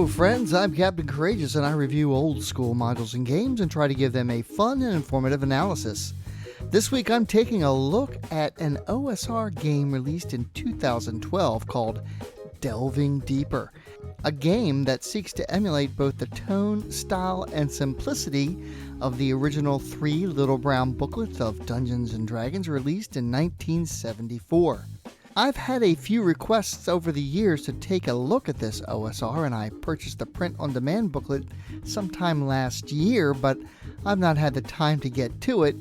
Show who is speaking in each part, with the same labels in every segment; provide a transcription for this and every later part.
Speaker 1: Hello friends, I'm Captain Courageous and I review old school modules and games and try to give them a fun and informative analysis. This week I'm taking a look at an OSR game released in 2012 called Delving Deeper, a game that seeks to emulate both the tone, style, and simplicity of the original 3 little brown booklets of Dungeons & Dragons released in 1974. I've had a few requests over the years to take a look at this OSR, and I purchased the print-on-demand booklet sometime last year, but I've not had the time to get to it.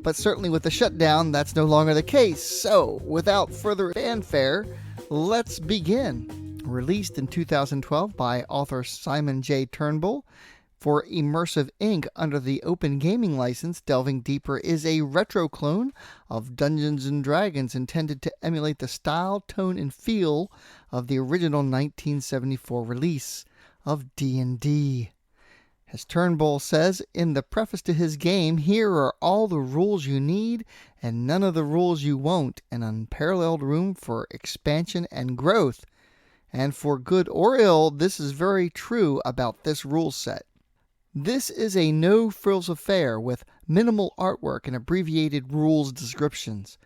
Speaker 1: But certainly with the shutdown, that's no longer the case. So, without further fanfare, let's begin. Released in 2012 by author Simon J. Turnbull for Immersive Inc. under the Open Gaming license, Delving Deeper is a retro clone of Dungeons & Dragons intended to emulate the style, tone, and feel of the original 1974 release of D&D. As Turnbull says in the preface to his game, here are all the rules you need and none of the rules you won't, an unparalleled room for expansion and growth. And for good or ill, this is very true about this rule set. This is a no-frills affair with minimal artwork and abbreviated rules descriptions.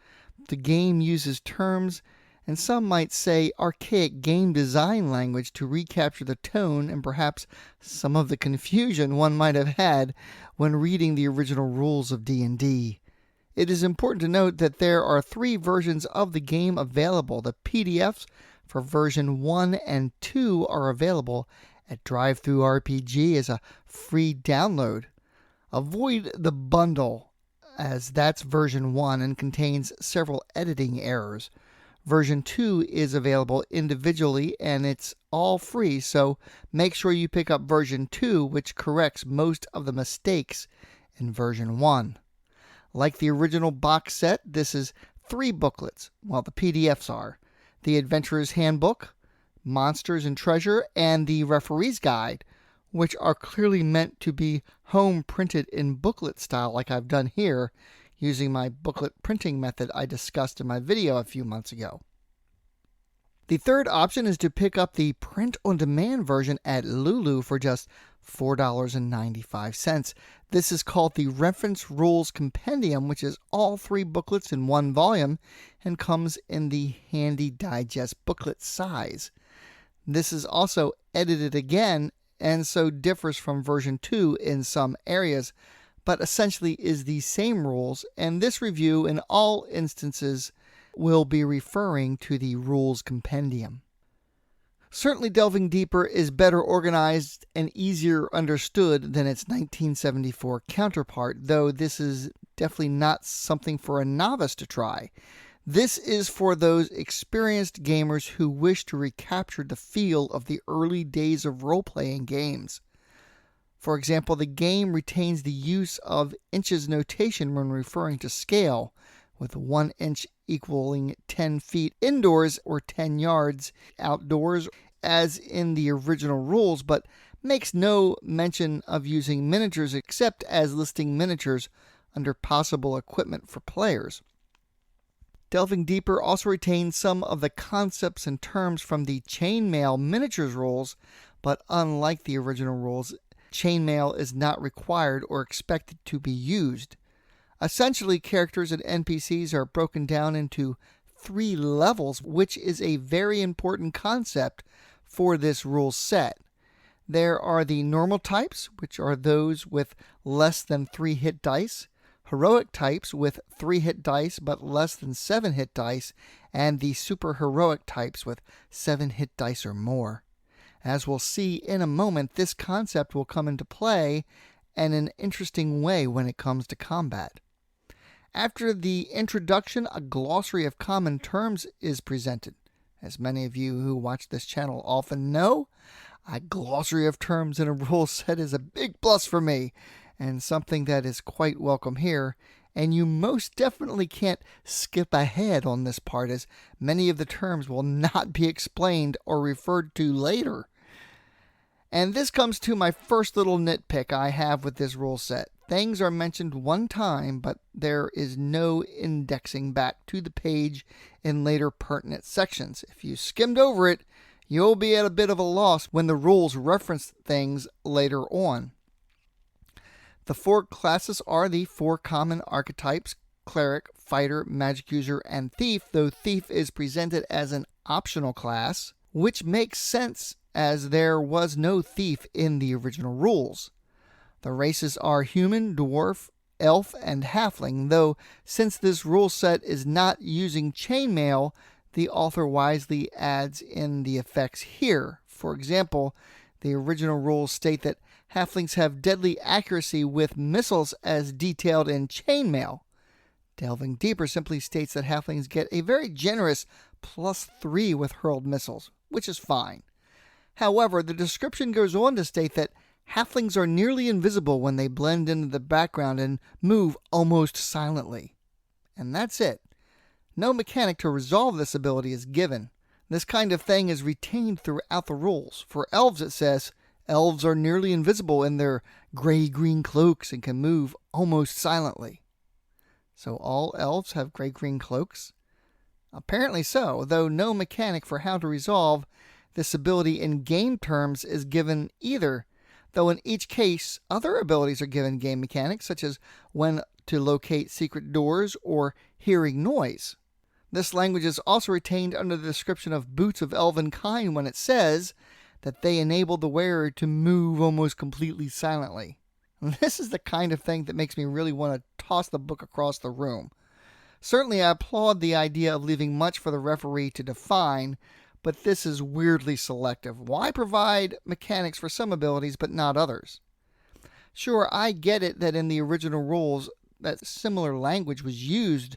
Speaker 1: The game uses terms, and some might say archaic game design language to recapture the tone and perhaps some of the confusion one might have had when reading the original rules of D&D. It is important to note that there are 3 versions of the game available. The PDFs for version 1 and 2 are available at DriveThruRPG as a free download. Avoid the bundle, as that's version 1 and contains several editing errors. Version 2 is available individually and it's all free, so make sure you pick up version 2, which corrects most of the mistakes in version 1. Like the original box set, this is 3 booklets, while the PDFs are the Adventurer's Handbook, Monsters and Treasure, and the Referee's Guide, which are clearly meant to be home printed in booklet style like I've done here, using my booklet printing method I discussed in my video a few months ago. The third option is to pick up the print-on-demand version at Lulu for just $4.95. This is called the Reference Rules Compendium, which is all 3 booklets in one volume and comes in the handy digest booklet size. This is also edited again and so differs from version 2 in some areas, but essentially is the same rules, and this review in all instances will be referring to the Rules Compendium. Certainly Delving Deeper is better organized and easier understood than its 1974 counterpart, though this is definitely not something for a novice to try. This is for those experienced gamers who wish to recapture the feel of the early days of role-playing games. For example, the game retains the use of inches notation when referring to scale, with 1 inch equaling 10 feet indoors or 10 yards outdoors, as in the original rules, but makes no mention of using miniatures except as listing miniatures under possible equipment for players. Delving Deeper also retains some of the concepts and terms from the Chainmail miniatures rules, but unlike the original rules, chainmail is not required or expected to be used. Essentially, characters and NPCs are broken down into 3 levels, which is a very important concept for this rule set. There are the normal types, which are those with less than 3 hit dice, heroic types with 3 hit dice but less than 7 hit dice, and the super heroic types with 7 hit dice or more. As we'll see in a moment, this concept will come into play in an interesting way when it comes to combat. After the introduction, a glossary of common terms is presented. As many of you who watch this channel often know, a glossary of terms in a rule set is a big plus for me, and something that is quite welcome here, and you most definitely can't skip ahead on this part, as many of the terms will not be explained or referred to later. And this comes to my first little nitpick I have with this rule set. Things are mentioned one time, but there is no indexing back to the page in later pertinent sections. If you skimmed over it, you'll be at a bit of a loss when the rules reference things later on. The 4 classes are the 4 common archetypes: cleric, fighter, magic user, and thief, though thief is presented as an optional class, which makes sense as there was no thief in the original rules. The races are human, dwarf, elf, and halfling, though since this rule set is not using chainmail, the author wisely adds in the effects here. For example, the original rules state that halflings have deadly accuracy with missiles as detailed in chainmail. Delving deeper simply states that halflings get a very generous +3 with hurled missiles, which is fine. However, the description goes on to state that halflings are nearly invisible when they blend into the background and move almost silently. And that's it. No mechanic to resolve this ability is given. This kind of thing is retained throughout the rules. For elves, it says, elves are nearly invisible in their gray-green cloaks and can move almost silently. So all elves have gray-green cloaks? Apparently so, though no mechanic for how to resolve this ability in game terms is given either, though in each case other abilities are given game mechanics, such as when to locate secret doors or hearing noise. This language is also retained under the description of boots of elven kind when it says that they enable the wearer to move almost completely silently. This is the kind of thing that makes me really want to toss the book across the room. Certainly I applaud the idea of leaving much for the referee to define, but this is weirdly selective. Why provide mechanics for some abilities but not others? Sure, I get it that in the original rules that similar language was used,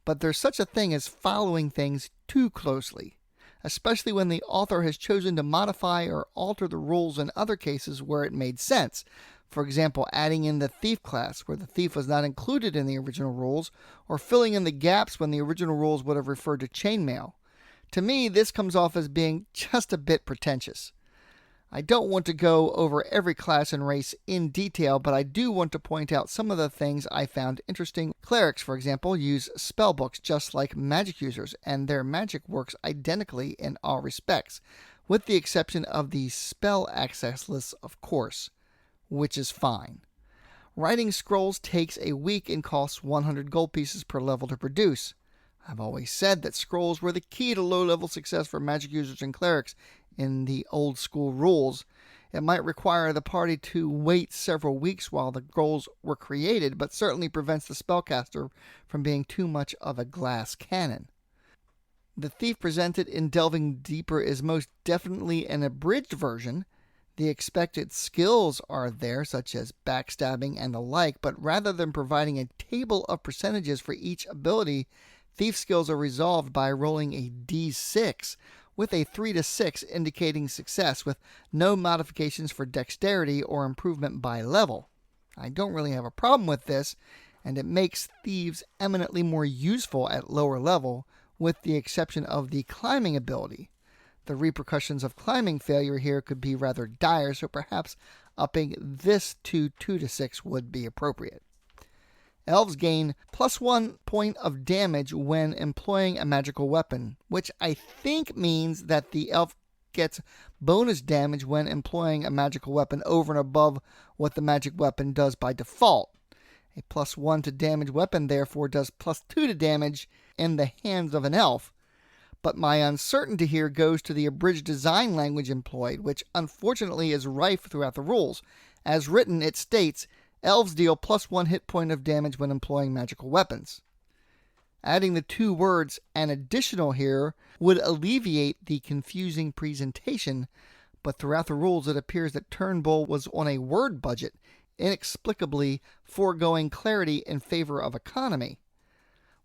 Speaker 1: but there's such a thing as following things too closely, especially when the author has chosen to modify or alter the rules in other cases where it made sense. For example, adding in the thief class where the thief was not included in the original rules, or filling in the gaps when the original rules would have referred to chainmail. To me, this comes off as being just a bit pretentious. I don't want to go over every class and race in detail, but I do want to point out some of the things I found interesting. Clerics, for example, use spellbooks just like magic users, and their magic works identically in all respects, with the exception of the spell access lists, of course, which is fine. Writing scrolls takes a week and costs 100 gold pieces per level to produce. I've always said that scrolls were the key to low-level success for magic users and clerics in the old school rules. It might require the party to wait several weeks while the scrolls were created, but certainly prevents the spellcaster from being too much of a glass cannon. The thief presented in Delving Deeper is most definitely an abridged version. The expected skills are there, such as backstabbing and the like, but rather than providing a table of percentages for each ability, thief skills are resolved by rolling a d6, with a 3 to 6 indicating success, with no modifications for dexterity or improvement by level. I don't really have a problem with this, and it makes thieves eminently more useful at lower level, with the exception of the climbing ability. The repercussions of climbing failure here could be rather dire, so perhaps upping this to 2 to 6 would be appropriate. Elves gain +1 point of damage when employing a magical weapon, which I think means that the elf gets bonus damage when employing a magical weapon over and above what the magic weapon does by default. A +1 to damage weapon therefore does +2 to damage in the hands of an elf. But my uncertainty here goes to the abridged design language employed, which unfortunately is rife throughout the rules. As written, it states, elves deal +1 hit point of damage when employing magical weapons. Adding the 2 words "an additional" here would alleviate the confusing presentation, but throughout the rules it appears that Turnbull was on a word budget, inexplicably foregoing clarity in favor of economy.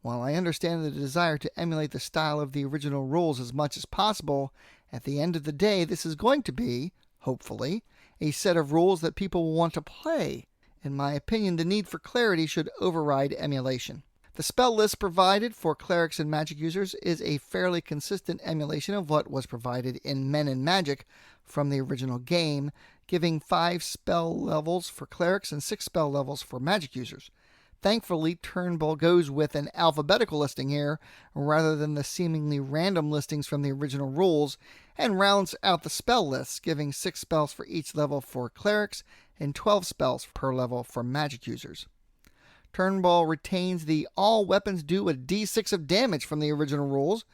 Speaker 1: While I understand the desire to emulate the style of the original rules as much as possible, at the end of the day this is going to be, hopefully, a set of rules that people will want to play. In my opinion, the need for clarity should override emulation. The spell list provided for clerics and magic users is a fairly consistent emulation of what was provided in Men in Magic from the original game, giving 5 spell levels for clerics and 6 spell levels for magic users. Thankfully, Turnbull goes with an alphabetical listing here rather than the seemingly random listings from the original rules, and rounds out the spell lists, giving 6 spells for each level for clerics and 12 spells per level for magic users. Turnbull retains the all weapons do a d6 of damage from the original rules,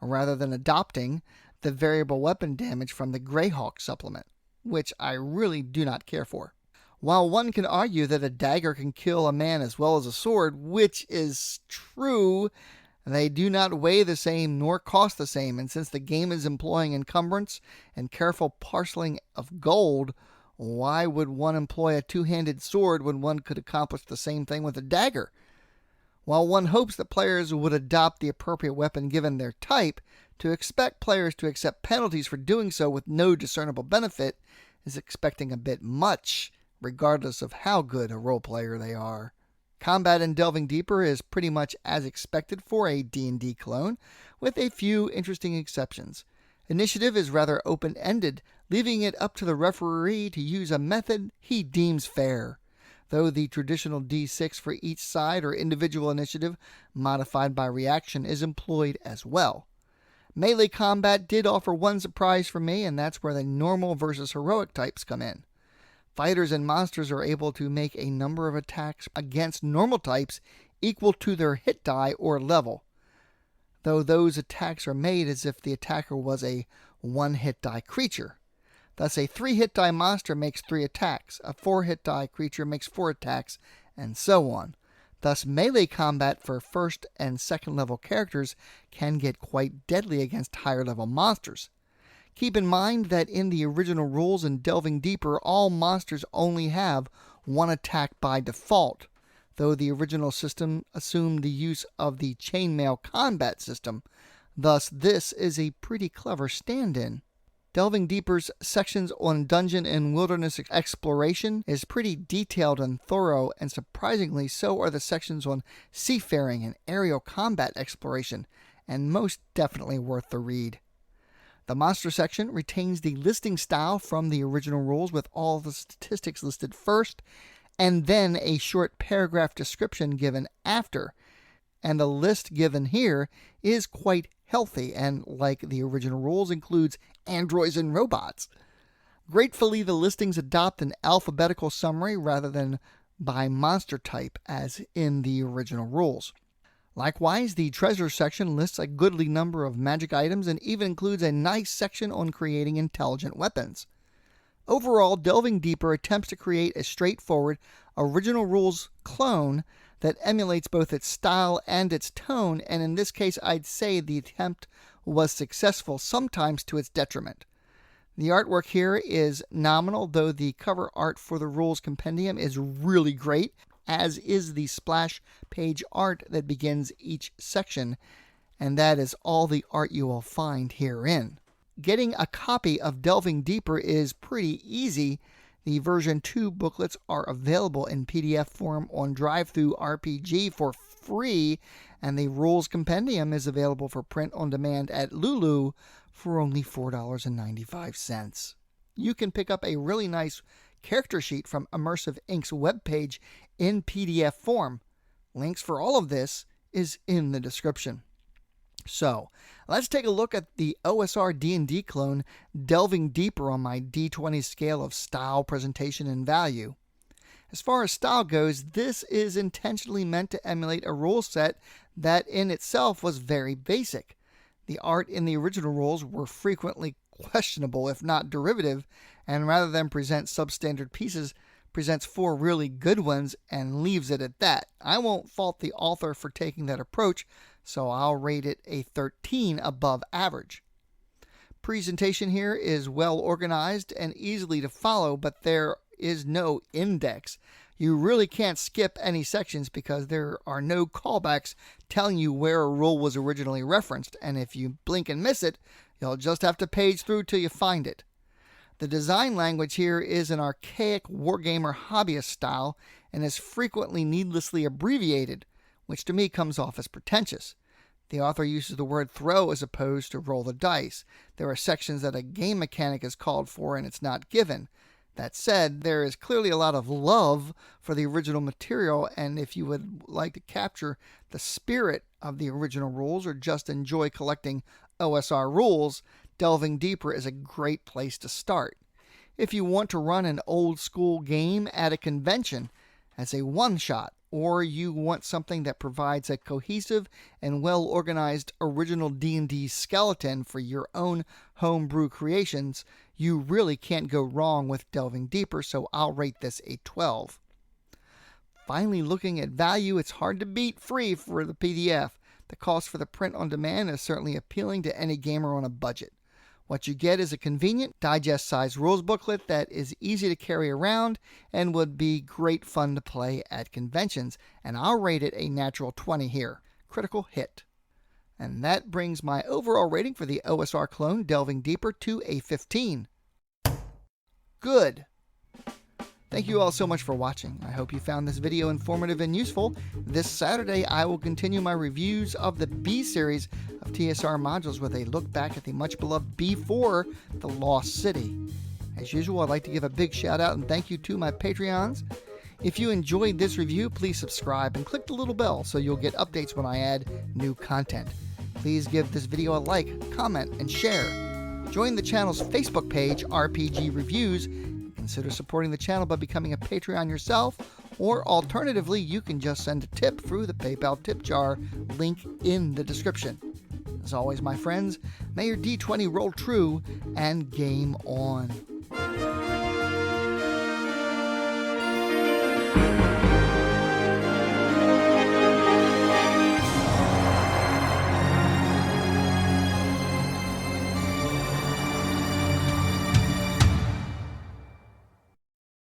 Speaker 1: rather than adopting the variable weapon damage from the Greyhawk supplement, which I really do not care for. While one can argue that a dagger can kill a man as well as a sword, which is true, they do not weigh the same nor cost the same, and since the game is employing encumbrance and careful parceling of gold, why would one employ a two-handed sword when one could accomplish the same thing with a dagger? While one hopes that players would adopt the appropriate weapon given their type, to expect players to accept penalties for doing so with no discernible benefit is expecting a bit much, regardless of how good a role player they are. Combat in Delving Deeper is pretty much as expected for a D&D clone, with a few interesting exceptions. Initiative is rather open-ended, leaving it up to the referee to use a method he deems fair, though the traditional D6 for each side or individual initiative, modified by reaction, is employed as well. Melee combat did offer one surprise for me, and that's where the normal versus heroic types come in. Fighters and monsters are able to make a number of attacks against normal types equal to their hit die or level, though those attacks are made as if the attacker was a 1-hit die creature. Thus, a 3-hit die monster makes 3 attacks, a 4-hit die creature makes 4 attacks, and so on. Thus, melee combat for first and second level characters can get quite deadly against higher level monsters. Keep in mind that in the original rules and Delving Deeper, all monsters only have 1 attack by default, though the original system assumed the use of the chainmail combat system. Thus, this is a pretty clever stand-in. Delving Deeper's sections on dungeon and wilderness exploration is pretty detailed and thorough, and surprisingly so are the sections on seafaring and aerial combat exploration, and most definitely worth the read. The monster section retains the listing style from the original rules, with all the statistics listed first, and then a short paragraph description given after, and the list given here is quite healthy and, like the original rules, includes androids and robots. Gratefully, the listings adopt an alphabetical summary rather than by monster type as in the original rules. Likewise, the treasure section lists a goodly number of magic items and even includes a nice section on creating intelligent weapons. Overall, Delving Deeper attempts to create a straightforward, original rules clone that emulates both its style and its tone, and in this case I'd say the attempt was successful, sometimes to its detriment. The artwork here is nominal, though the cover art for the rules compendium is really great, as is the splash page art that begins each section, and that is all the art you will find herein. Getting a copy of Delving Deeper is pretty easy. The version 2 booklets are available in PDF form on DriveThru RPG for free, and the rules compendium is available for print on demand at Lulu for only $4.95. You can pick up a really nice character sheet from Immersive Inc.'s webpage in PDF form. Links for all of this is in the description. So, let's take a look at the OSR D&D clone Delving Deeper on my D20 scale of style, presentation, and value. As far as style goes, this is intentionally meant to emulate a rule set that in itself was very basic. The art in the original rules were frequently questionable, if not derivative, and rather than present substandard pieces, presents 4 really good ones and leaves it at that. I won't fault the author for taking that approach, so I'll rate it a 13 above average. Presentation here is well organized and easily to follow, but there is no index. You really can't skip any sections because there are no callbacks telling you where a rule was originally referenced, and if you blink and miss it, you'll just have to page through till you find it. The design language here is an archaic wargamer hobbyist style and is frequently needlessly abbreviated, which to me comes off as pretentious. The author uses the word throw as opposed to roll the dice. There are sections that a game mechanic is called for and it's not given. That said, there is clearly a lot of love for the original material, and if you would like to capture the spirit of the original rules or just enjoy collecting OSR rules, Delving Deeper is a great place to start. If you want to run an old school game at a convention as a one-shot, or you want something that provides a cohesive and well-organized original D&D skeleton for your own homebrew creations, you really can't go wrong with Delving Deeper, so I'll rate this a 12. Finally, looking at value, it's hard to beat free for the PDF. The cost for the print on demand is certainly appealing to any gamer on a budget. What you get is a convenient, digest-sized rules booklet that is easy to carry around and would be great fun to play at conventions, and I'll rate it a natural 20 here. Critical hit. And that brings my overall rating for the OSR clone Delving Deeper to a 15. Good. Thank you all so much for watching. I hope you found this video informative and useful. This Saturday, I will continue my reviews of the B series of TSR modules with a look back at the much beloved B4, The Lost City. As usual, I'd like to give a big shout out and thank you to my Patreons. If you enjoyed this review, please subscribe and click the little bell so you'll get updates when I add new content. Please give this video a like, comment, and share. Join the channel's Facebook page, RPG Reviews. Consider supporting the channel by becoming a Patreon yourself, or alternatively, you can just send a tip through the PayPal tip jar link in the description. As always, my friends, may your D20 roll true and game on.